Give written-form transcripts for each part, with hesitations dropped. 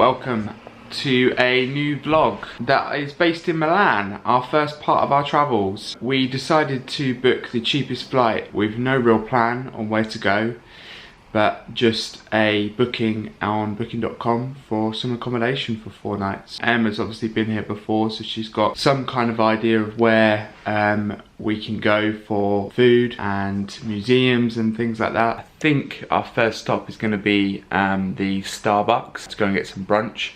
Welcome to a new vlog that is based in Milan, our first part of our travels. We decided to book the cheapest flight with no real plan on where to go, but just a booking on booking.com for some accommodation for 4 nights. Emma's obviously been here before, so she's got some kind of idea of where we can go for food and museums and things like that. I think our first stop is going to be the Starbucks to go and get some brunch.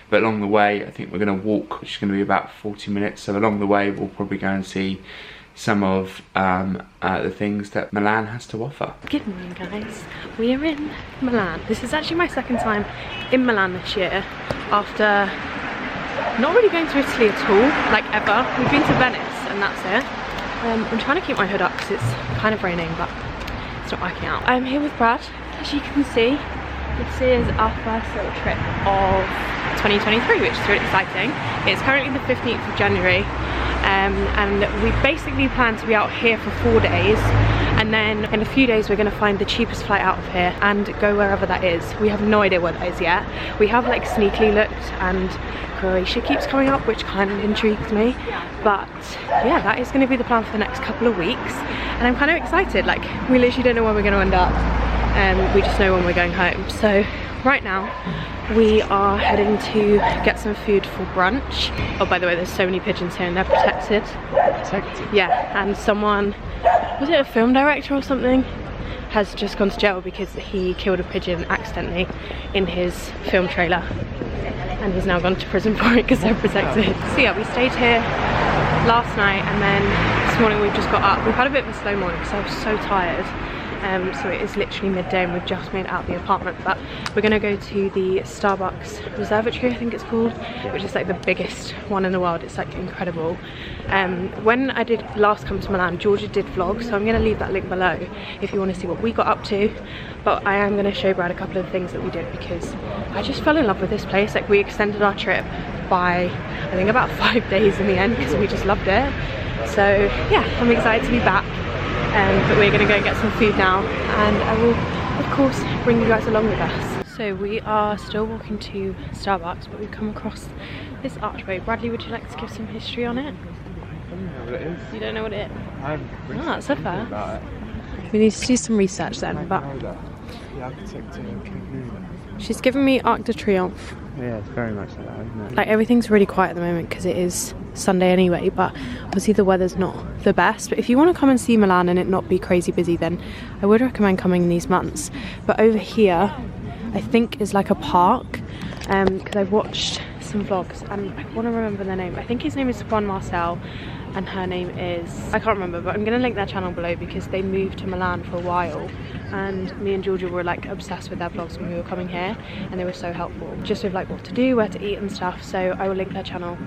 But along the way, I think we're going to walk, which is going to be about 40 minutes. So along the way, we'll probably go and see some of the things that Milan has to offer. Good morning, guys. We are in Milan. This is actually my second time in Milan this year, after not really going to Italy at all, like ever. We've been to Venice and that's it. I'm trying to keep my hood up because it's kind of raining, but it's not working out. I'm here with Brad, as you can see. This is our first little trip of 2023, which is really exciting. It's currently the 15th of January. And we basically plan to be out here for 4 days, and then in a few days we're going to find the cheapest flight out of here and go wherever that is. We have no idea where that is yet. We have like sneakily looked, and Croatia keeps coming up, which kind of intrigues me, but yeah, that is going to be the plan for the next couple of weeks, and I'm kind of excited. Like, we literally don't know where we're going to end up, we just know when we're going home. So right now we are heading to get some food for brunch. Oh, by the way, there's so many pigeons here and they're protected. Protected? Yeah, and someone, was it a film director or something, has just gone to jail because he killed a pigeon accidentally in his film trailer, and he's now gone to prison for it because they're protected. So yeah, we stayed here last night, and then this morning we've just got up. We've had a bit of a slow morning because I was so tired. So it is literally midday and we've just made it out of the apartment, but we're going to go to the Starbucks Observatory, I think it's called, which is like the biggest one in the world. It's like incredible. When I did last come to Milan, Georgia did vlog, so I'm going to leave that link below if you want to see what we got up to. But I am going to show Brad a couple of things that we did because I just fell in love with this place. Like, we extended our trip by I think about 5 days in the end because we just loved it. So yeah, I'm excited to be back. But we're going to go and get some food now, and I will of course bring you guys along with us. So we are still walking to Starbucks, but we've come across this archway. Bradley, would you like to give some history on it? I don't know what it is. You don't know what it is? Oh, that's so fast. We need to do some research then, but the architect in she's given me Arc de Triomphe. Yeah, it's very much like that, isn't it? Like, everything's really quiet at the moment because it is Sunday anyway, but obviously the weather's not the best. But if you want to come and see Milan and it not be crazy busy, then I would recommend coming in these months. But over here I think is like a park, because I've watched some vlogs and I want to remember their name. I think his name is Juan Marcel and her name is, I can't remember, but I'm going to link their channel below because they moved to Milan for a while, and me and Georgia were like obsessed with their vlogs when we were coming here, and they were so helpful just with like what to do, where to eat and stuff. So I will link their channel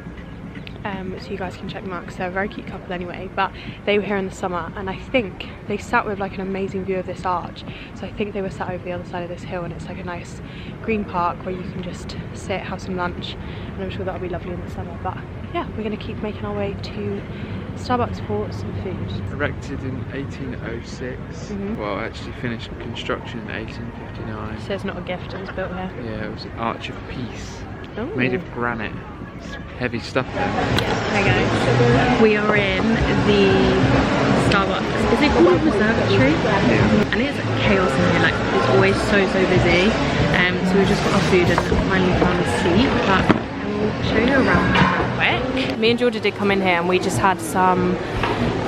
so you guys can check them out because they're a very cute couple anyway. But they were here in the summer, and I think they sat with like an amazing view of this arch, so I think they were sat over the other side of this hill, and it's like a nice green park where you can just sit, have some lunch, and I'm sure that'll be lovely in the summer. But yeah, we're going to keep making our way to Starbucks for some food. Erected in 1806. Well, actually finished construction in 1859. So it's not a gift, it was built here. Yeah, it was an Arch of Peace. Ooh. Made of granite. It's heavy stuff there. Hi guys, we are in the Starbucks. Is it called Observatory? Yeah. And it's chaos in here, like it's always so busy. So we just got our food and finally found a seat, but I'll show you around real quick. Me and Georgia did come in here and we just had some,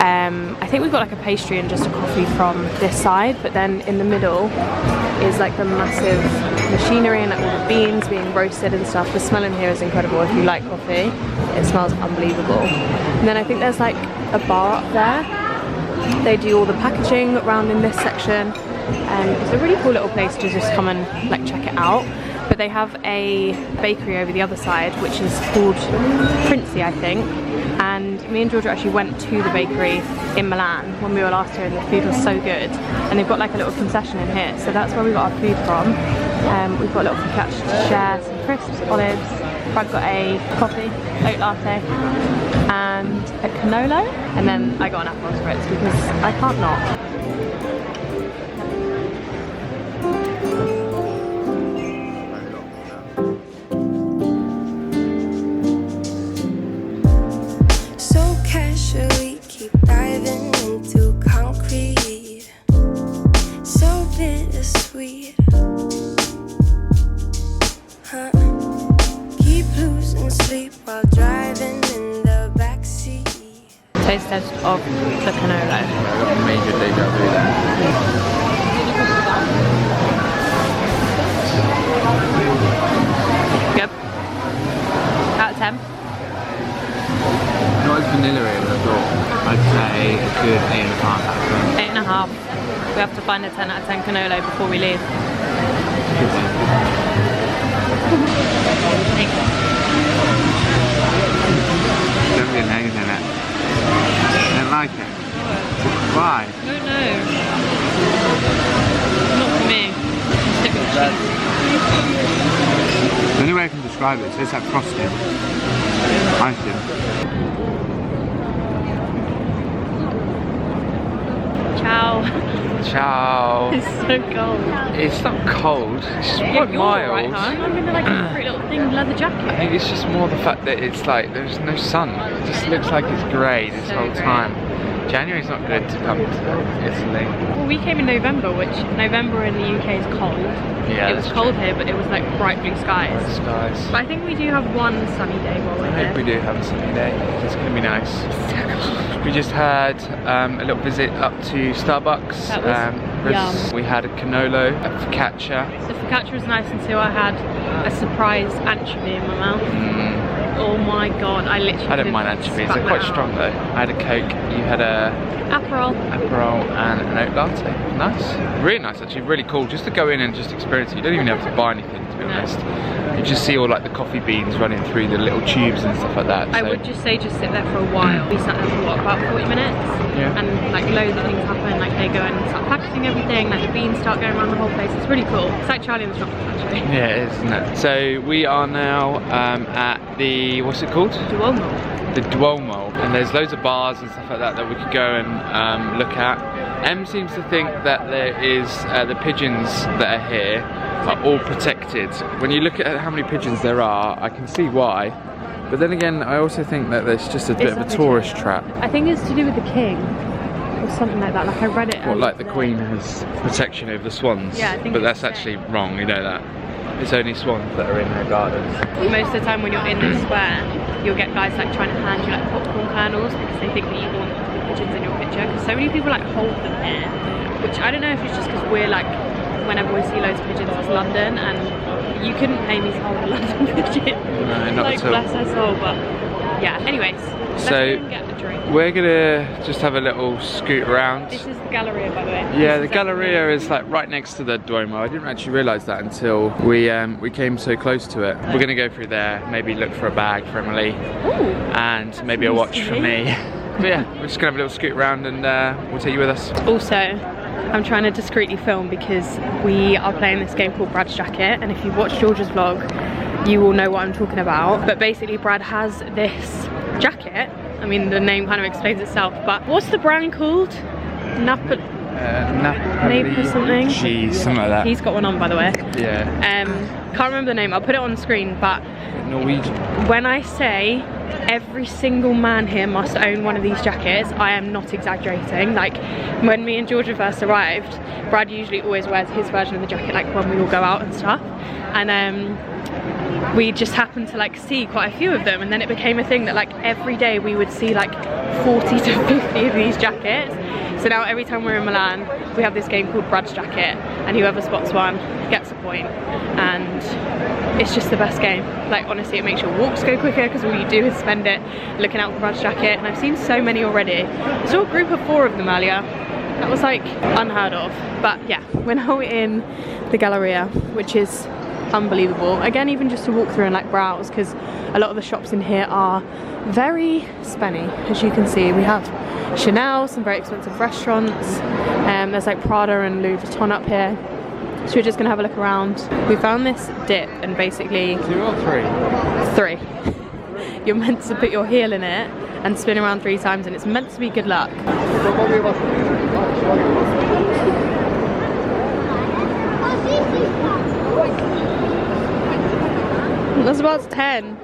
I think we got like a pastry and just a coffee from this side, but then in the middle is like the massive machinery and like all the beans being roasted and stuff. The smell in here is incredible. If you like coffee, it smells unbelievable. And then I think there's like a bar up there. They do all the packaging around in this section. It's a really cool little place to just come and like check it out. But they have a bakery over the other side, which is called Princi, I think. And me and Georgia actually went to the bakery in Milan when we were last here, and the food was so good. And they've got like a little concession in here, so that's where we got our food from. We've got a little focaccia to share, some crisps, olives. I've got a coffee, oat latte, and a cannolo. And then I got an Aperol spritz because I can't not. Keep losing sleep while driving in the backseat. Taste test of the cannoli. I got a major deja vu there. Good. Out of 10. Not as vanilla as I thought. I'd say a good 8.5 out of 10. 8.5. We have to find a 10 out of 10 cannoli before we leave. Don't get eggs in it. I don't like it. Why? I don't know. Not for me. Stick with cheese. The only way I can describe it is it's like frosting. Icing. Ciao. Ciao. It's so cold. It's not cold, it's just Yeah, quite you're mild. right, huh? I'm in like a pretty little thing leather jacket. I think it's just more the fact that it's like there's no sun. It just looks like it's grey this So whole grey. time. January's not good to come to Italy. Well, we came in November, which November in the UK is cold. Yeah, it was that's cold true. here, but it was like bright blue skies. Bright skies. But I think we do have one sunny day while we're I here. hope we do have a sunny day. It's going to be nice. We just had a little visit up to Starbucks. That was yum. We had a cannolo, a focaccia. The focaccia was nice until I had a surprise anchovy in my mouth. Oh my god, I literally I don't mind anchovies, they're quite strong though. I had a Coke, you had a Aperol. Aperol and an oat latte. Nice. Really nice actually, really cool. Just to go in and just experience it. You don't even have to buy anything to be honest. You just see all like the coffee beans running through the little tubes and stuff like that. I So would just say just sit there for a while. We sat there for what, about 40 minutes? Yeah. And like loads of things happen, like they go and start packaging everything, like the beans start going around the whole place. It's really cool. It's like Charlie and the Chocolate Factory. yeah, it is, isn't it? So we are now at the, what's it called? Duomo. The Duomo, and there's loads of bars and stuff like that that we could go and look at. Em seems to think that there is the pigeons that are here are all protected. When you look at how many pigeons there are, I can see why. But then again, I also think that there's just a bit of a tourist trap. I think it's to do with the king or something like that. Like I read it. What, like the Queen has protection over the swans? Yeah, I think but it's that's the actually wrong, you know that. It's only swans that are in her gardens. Most of the time when you're in the square, you'll get guys like trying to hand you like popcorn kernels because they think that you want the pigeons in your picture. Because so many people like hold them here, which I don't know if it's just because we're like, whenever we see loads of pigeons, it's London, and you couldn't pay me to hold a London pigeon. No, not like at all. bless her soul, but yeah. Anyways, let's go and get a drink. We're gonna just have a little scoot around. This is the Galleria, by the way. Yeah, This the Galleria is like right next to the Duomo. I didn't actually realise that until we came so close to it. We're gonna go through there, maybe look for a bag for Emily, Ooh, and maybe a watch for me. But yeah, we're just gonna have a little scoot around and we'll take you with us. also, I'm trying to discreetly film because we are playing this game called Brad's Jacket, and if you've watched George's vlog, you will know what I'm talking about. But basically, Brad has this jacket. I mean, the name kind of explains itself, but what's the brand called? Napoli something? Cheese, something like that. He's got one on, by the way. Yeah. Can't remember the name. I'll put it on the screen, but Norwegian. when I say every single man here must own one of these jackets, I am not exaggerating. Like when me and Georgia first arrived, Brad usually always wears his version of the jacket, like when we all go out and stuff, and we just happened to like see quite a few of them, and then it became a thing that like every day we would see like 40 to 50 of these jackets. So now every time we're in Milan, we have this game called Brad's Jacket, and whoever spots one gets a point, and it's just the best game. Like honestly, it makes your walks go quicker because all you do is spend it looking out for Brad's Jacket, and I've seen so many already. I saw a group of 4 of them earlier. That was like unheard of. But yeah, we're now in the Galleria, which is unbelievable. Again, even just to walk through and like browse, because a lot of the shops in here are very spenny. As you can see, we have Chanel, some very expensive restaurants, there's like Prada and Louis Vuitton up here. So we're just gonna have a look around. We found this dip, and basically 2 or 3? 3. You're meant to put your heel in it and spin around 3 times, and it's meant to be good luck. That's about 10.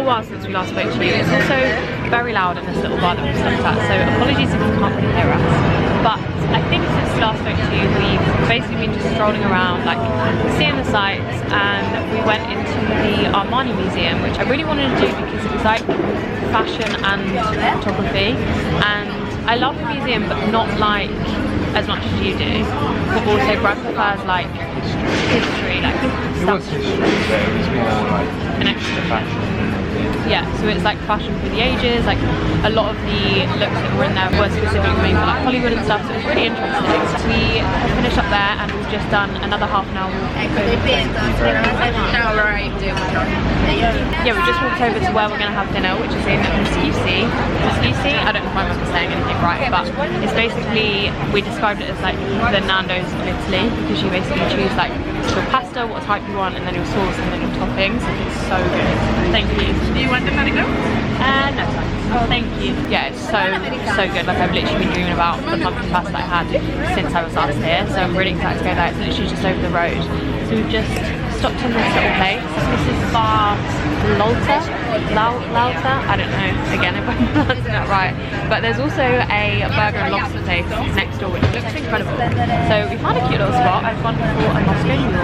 while since we last spoke to you. It's also very loud in this little bar that we've stopped at, so apologies if you can't really hear us. But I think since we last spoke to you, we've basically been just strolling around, like seeing the sights, and we went into the Armani museum, which I really wanted to do because it was like fashion and photography, and I love the museum but not like as much as you do. But also Brad prefers like history, like stuff. An extra fashion. Yeah, so it's like fashion for the ages, like a lot of the looks that were in there were specifically made for like Hollywood and stuff, so it was really interesting. We have finished up there and we've just done another half an hour walk. Yeah, we just walked over to where we're going to have dinner, which is in Miscusi. Miscusi? I don't know if I'm saying anything right, but it's basically, we described it as like the Nando's of Italy, because you basically choose like your pasta, what type you want, and then your sauce, and then your toppings. It's so good. Thank you. Do you want the mango? No, oh, thank you. Yeah, it's so good. Like I've literally been dreaming about the pumpkin pasta that I had since I was last here, so I'm really excited to go there. It's literally just over the road. So we've just stopped in this little place. This is Bar Lalta? I don't know, again, if I'm pronouncing that right. But there's also a burger and lobster place next door, which looks incredible. So we found a cute little spot. I've gone for a Moscow mule,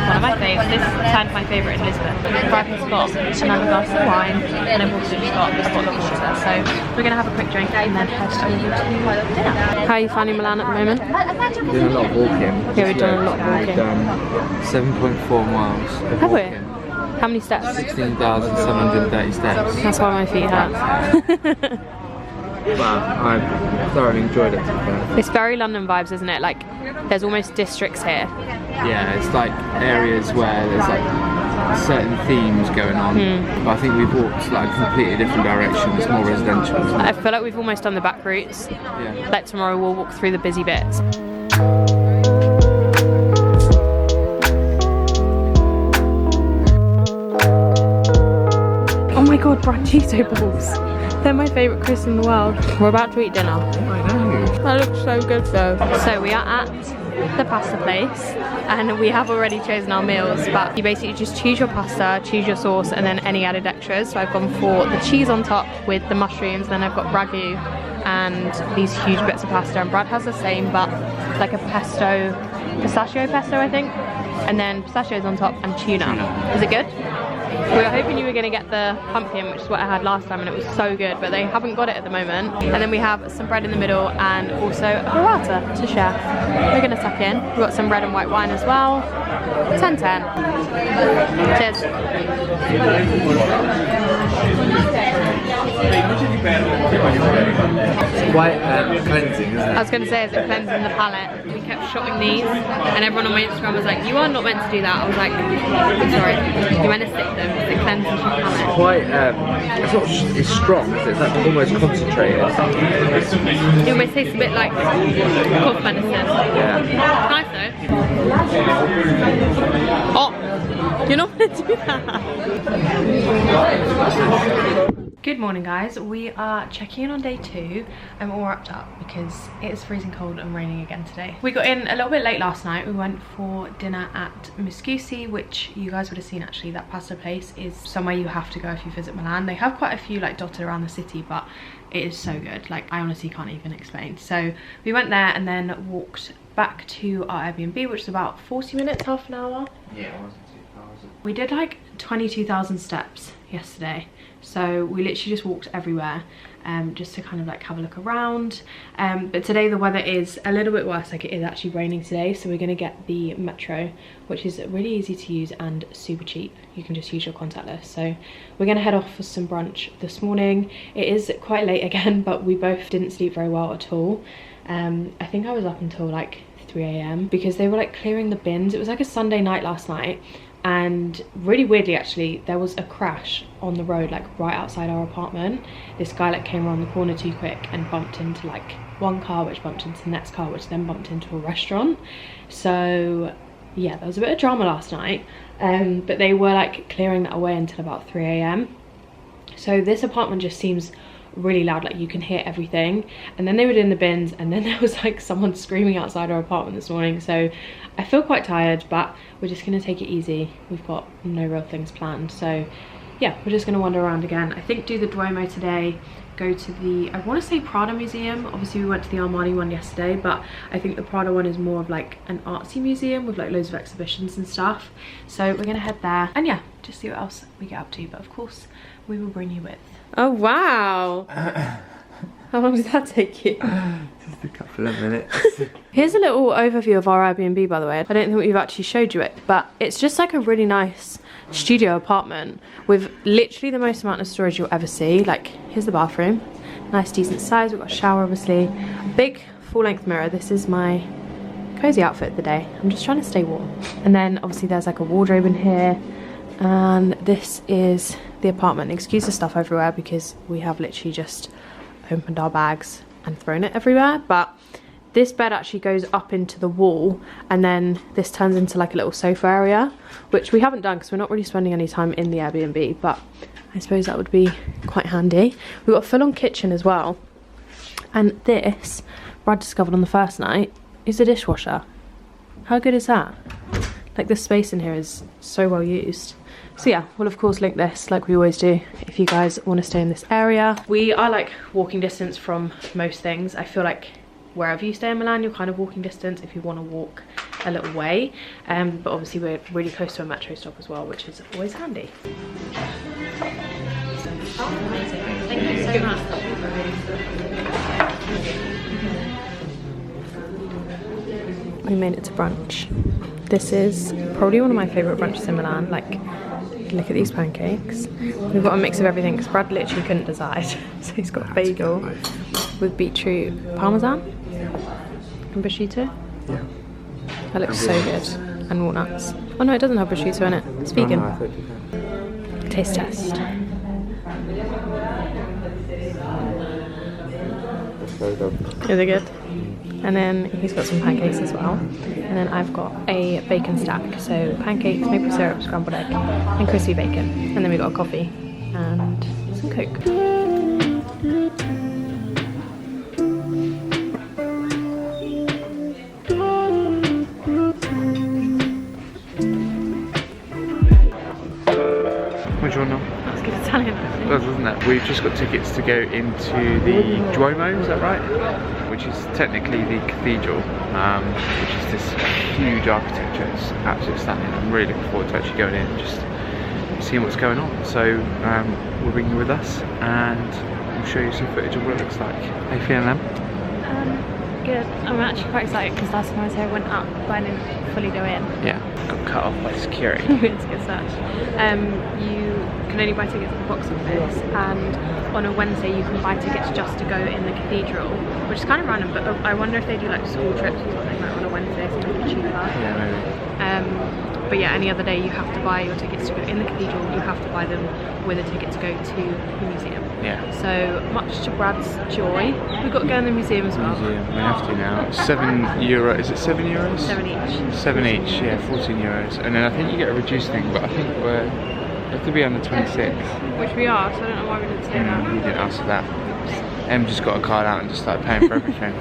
one of my favourites. This turned my favourite in Lisbon. Grab his spot, another glass of wine, and I've also just got this bottle of water. So we're going to have a quick drink and then head over to dinner. How are you finding Milan at the moment? Doing a lot of walking. Yeah, we're doing a lot of walking. 7.4 miles of Have we? walking. How many steps? 16,730 steps. That's why my feet hurt. But I thoroughly enjoyed it, to be fair. It's very London vibes, isn't it? Like, there's almost districts here. Yeah, it's like areas where there's like certain themes going on. But I think we've walked like a completely different direction. It's more residential. I feel like we've almost done the back routes. Yeah. Like tomorrow we'll walk through the busy bits. Oh my god, brand Cheeto balls. They're my favourite crisps in the world. We're about to eat dinner. I know. That looks so good though. So we are at the pasta place and we have already chosen our meals, but you basically just choose your pasta, choose your sauce, and then any added extras. So I've gone for the cheese on top with the mushrooms, then I've got ragu and these huge bits of pasta, and Brad has the same but like a pistachio pesto I think, and then pistachios on top and tuna. Is it good? We were hoping you were going to get the pumpkin, which is what I had last time, and it was so good, but they haven't got it at the moment. And then we have some bread in the middle and also a burrata to share. We're going to tuck in. We've got some red and white wine as well. 10-10. Cheers. It's quite cleansing, isn't it? I was going to say, is it cleansing the palate? We kept shotting these, and everyone on my Instagram was like, you are not meant to do that. I was like, I'm sorry, you're meant to stick them because it cleanses your palate. Quite, it's strong, isn't it? It's like almost concentrated. It almost tastes a bit like cough medicine. Yeah. Nice though. Oh, you're not meant to do that. Good morning guys, we are checking in on day 2. I'm all wrapped up because it is freezing cold and raining again today. We got in a little bit late last night. We went for dinner at Miscusi, which you guys would have seen actually. That pasta place is somewhere you have to go if you visit Milan. They have quite a few like dotted around the city, but it is so good. Like I honestly can't even explain. So we went there and then walked back to our Airbnb, which is about 40 minutes, half an hour. Yeah, it wasn't too far, was it? We did like 22,000 steps yesterday. So we literally just walked everywhere just to kind of like have a look around. But today the weather is a little bit worse, like it is actually raining today. So we're gonna get the metro, which is really easy to use and super cheap. You can just use your contactless. So we're gonna head off for some brunch this morning. It is quite late again, but we both didn't sleep very well at all. I think I was up until like 3 AM because they were like clearing the bins. It was like a Sunday night last night. And really weirdly actually, there was a crash on the road like right outside our apartment. This guy like came around the corner too quick and bumped into like one car, which bumped into the next car, which then bumped into a restaurant. So yeah, there was a bit of drama last night, but they were like clearing that away until about 3 AM. So this apartment just seems really loud, like you can hear everything. And then they were doing the bins, and then there was like someone screaming outside our apartment this morning. So I feel quite tired, but we're just gonna take it easy. We've got no real things planned, so yeah, we're just gonna wander around again. I think do the Duomo today, go to the, I want to say Prada museum. Obviously we went to the Armani one yesterday, but I think the Prada one is more of like an artsy museum with like loads of exhibitions and stuff. So we're gonna head there and yeah, just see what else we get up to, but of course we will bring you with. Oh wow. How long did that take you? Just a couple of minutes. Here's a little overview of our Airbnb, by the way. I don't think we've actually showed you it, but it's just like a really nice studio apartment with literally the most amount of storage you'll ever see. Like, here's the bathroom, nice decent size. We've got a shower, obviously, a big full-length mirror. This is my cozy outfit of the day. I'm just trying to stay warm. And then obviously there's like a wardrobe in here, and this is the apartment. Excuse the stuff everywhere because we have literally just opened our bags and thrown it everywhere, but this bed actually goes up into the wall, and then this turns into like a little sofa area, which we haven't done because we're not really spending any time in the Airbnb, but I suppose that would be quite handy. We've got a full-on kitchen as well, and this, Brad discovered on the first night, is a dishwasher. How good is that? Like, the space in here is so well used. So yeah, we'll of course link this like we always do if you guys want to stay in this area. We are like walking distance from most things. I feel like wherever you stay in Milan, you're kind of walking distance if you want to walk a little way. But obviously we're really close to a metro stop as well, which is always handy. Thank you so much. We made it to brunch. This is probably one of my favourite brunches in Milan. Like, look at these pancakes. We've got a mix of everything because Brad literally couldn't decide. So he's got bagel with beetroot parmesan and prosciutto. Yeah. That looks so good. And walnuts. Oh no, it doesn't have prosciutto in it. It's vegan. Oh, no, Taste test. so good. Is it good? And then he's got some pancakes as well. And then I've got a bacon stack. So pancakes, maple syrup, scrambled egg, and crispy bacon. And then we got a coffee and some Coke. What do you want now? That's good Italian. Doesn't it? We've just got tickets to go into the Duomo, is that right? Which is technically the cathedral, which is this huge architecture. It's absolutely stunning. I'm really looking forward to actually going in and just seeing what's going on. So we'll bring you with us and we'll show you some footage of what it looks like. How you feeling, Em? Good. I'm actually quite excited because last time I was here I went up but I didn't fully go in. Yeah, got cut off by security. It's a good search. You can only buy tickets at the box office, and on a Wednesday you can buy tickets just to go in the cathedral, which is kind of random, but I wonder if they do like school trips or something like on a Wednesday, so it'll be cheaper. Yeah, maybe. But yeah, any other day you have to buy your tickets to go in the cathedral, you have to buy them with a ticket to go to the museum. Yeah. So much to Brad's joy, we've got to go in the museum as well. Museum, we have to now. €7, is it €7? 7 each. 7 each, yeah, €14. And then I think you get a reduced thing, but I think we have to be under 26. Which we are, so I don't know why we didn't say that. We didn't ask for that. Em just got a card out and just started paying for everything.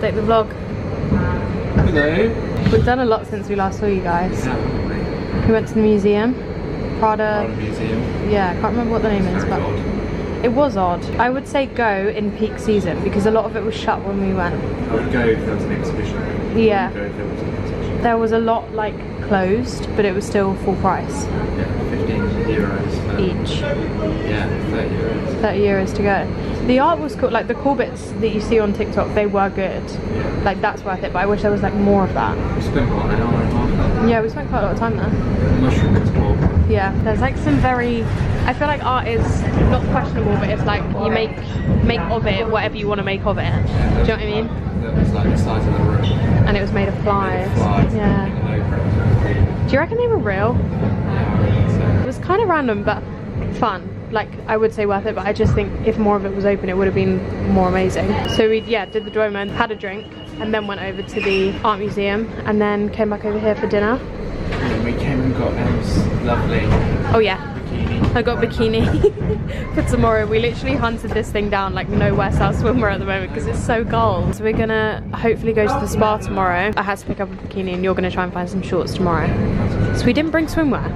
update the vlog. Hello. We've done a lot since we last saw you guys. Yeah. We went to the museum. Prada Museum. Yeah, I can't remember what the name is, but it was odd. I would say go in peak season because a lot of it was shut when we went. I would go if there was an exhibition. Yeah. Go if there was an exhibition. There was a lot like closed, but it was still full price. Yeah, 15 euros for Each. Yeah, 30 euros. 30 euros to go. The art was cool, like the cool bits that you see on TikTok, they were good. Yeah. Like that's worth it, but I wish there was like more of that. We spent what, an hour and a half there? Yeah, we spent quite a lot of time there. Mushroom explore. Yeah, there's like some very, I feel like art is not questionable, but it's like you make of it whatever you want to make of it. Do you know what I mean? That was like the size of the room. And it was made of flies. Yeah. Do you reckon they were real? It was kind of random, but fun. Like, I would say worth it, but I just think if more of it was open, it would have been more amazing. So we, did the Duomo, had a drink, and then went over to the art museum, and then came back over here for dinner. And we came and got Em's lovely Oh yeah, bikini. I got a bikini for tomorrow. We literally hunted this thing down like nowhere South swimwear at the moment because it's so cold. So we're gonna hopefully go to the spa tomorrow. I had to pick up a bikini and you're gonna try and find some shorts tomorrow. So we didn't bring swimwear.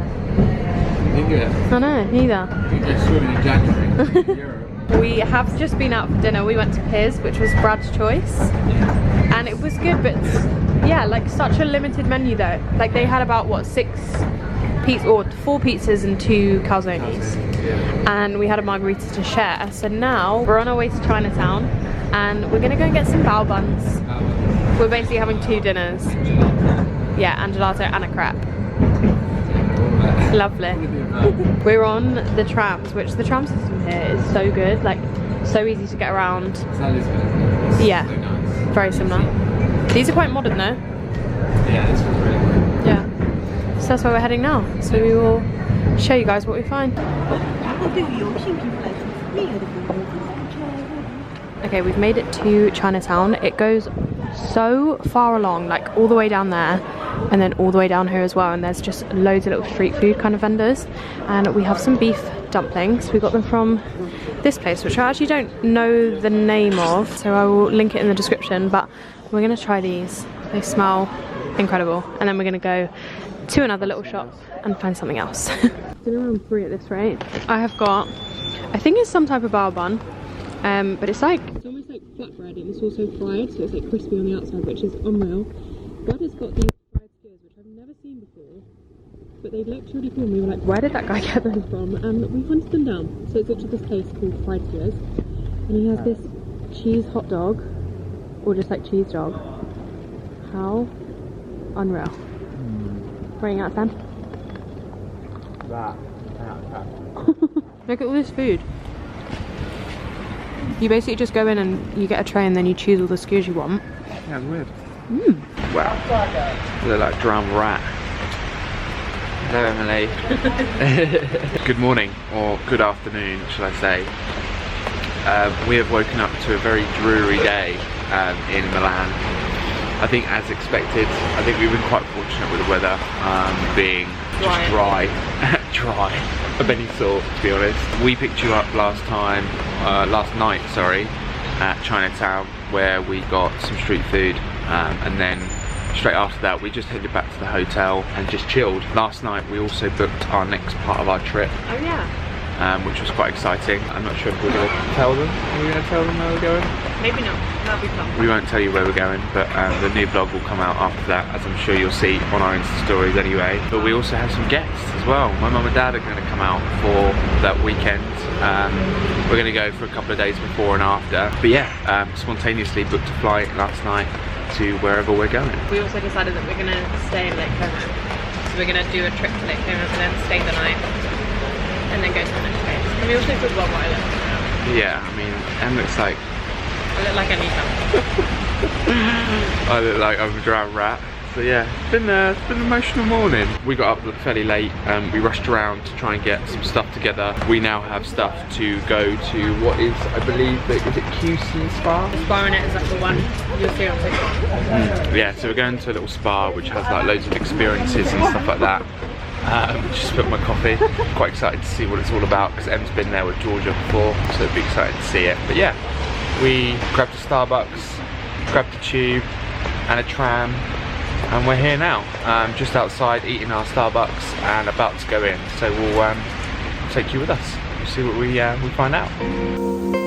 Didn't you? I know, neither. We go swimming in January in Europe. We have just been out for dinner. We went to Piz, which was Brad's choice. And it was good, but yeah, like such a limited menu though. Like they had about what, 4 pizzas and 2 calzones. And we had a margarita to share. So now we're on our way to Chinatown and we're gonna go and get some bao buns. We're basically having 2 dinners. Yeah, and gelato and a crepe. Lovely. We're on the trams, which the tram system here is so good, like so easy to get around. Yeah, very similar. These are quite modern though. Yeah, this was really good. Yeah. So that's where we're heading now. So we will show you guys what we find. Okay, we've made it to Chinatown. It goes so far along, like all the way down there and then all the way down here as well, and there's just loads of little street food kind of vendors, and we have some beef dumplings. We got them from this place, which I actually don't know the name of, so I will link it in the description, but we're gonna try these. They smell incredible, and then we're gonna go to another little shop and find something else. Dinner around 3 at this rate. I have got, I think it's some type of bao bun, but it's almost like flatbread, and it's also fried, so it's like crispy on the outside, which is unreal. Brad has got these fried skewers, which I've never seen before, but they looked really cool, and we were like, where did that guy get those from? And we hunted them down. So it's literally this place called Fried Skewers, and he has this cheese hot dog, or just like cheese dog. How unreal. Rating out of 10? That. Out of 10. Look at all this food. You basically just go in and you get a tray and then you choose all the skewers you want. Yeah, it's weird. Wow. They look like drowned rat. Hello, Emily. Good morning, or good afternoon, should I say. We have woken up to a very dreary day in Milan. I think as expected, I think we've been quite fortunate with the weather being just dry of any sort, to be honest. We picked you up last night, at Chinatown, where we got some street food, and then straight after that we just headed back to the hotel and just chilled. Last night we also booked our next part of our trip. Oh yeah. Which was quite exciting. I'm not sure if we're going to tell them. Are we going to tell them where we're going? Maybe not. That'll be fun. We won't tell you where we're going, but the new vlog will come out after that, as I'm sure you'll see on our Insta stories anyway. But we also have some guests as well. My mum and dad are going to come out for that weekend. We're going to go for a couple of days before and after. But yeah, spontaneously booked a flight last night to wherever we're going. We also decided that we're going to stay in Lake Como. So we're going to do a trip to Lake Como and then stay the night. And then go to the next place. And we also talk about what I look like. Yeah, I mean, Em looks like... I look like Anita. I look like I'm a drowned rat. So yeah, it's been an emotional morning. We got up fairly late, we rushed around to try and get some stuff together. We now have stuff to go to what is, I believe, is it QC Spa? The spa in it is like the one you'll see on TikTok. Yeah, so we're going to a little spa which has like loads of experiences and stuff like that. Just spilled my coffee. Quite excited to see what it's all about because Em's been there with Georgia before, so it'd be excited to see it. But yeah, we grabbed a Starbucks, grabbed a tube and a tram, and we're here now, just outside eating our Starbucks and about to go in. So we'll take you with us. We'll see what we find out.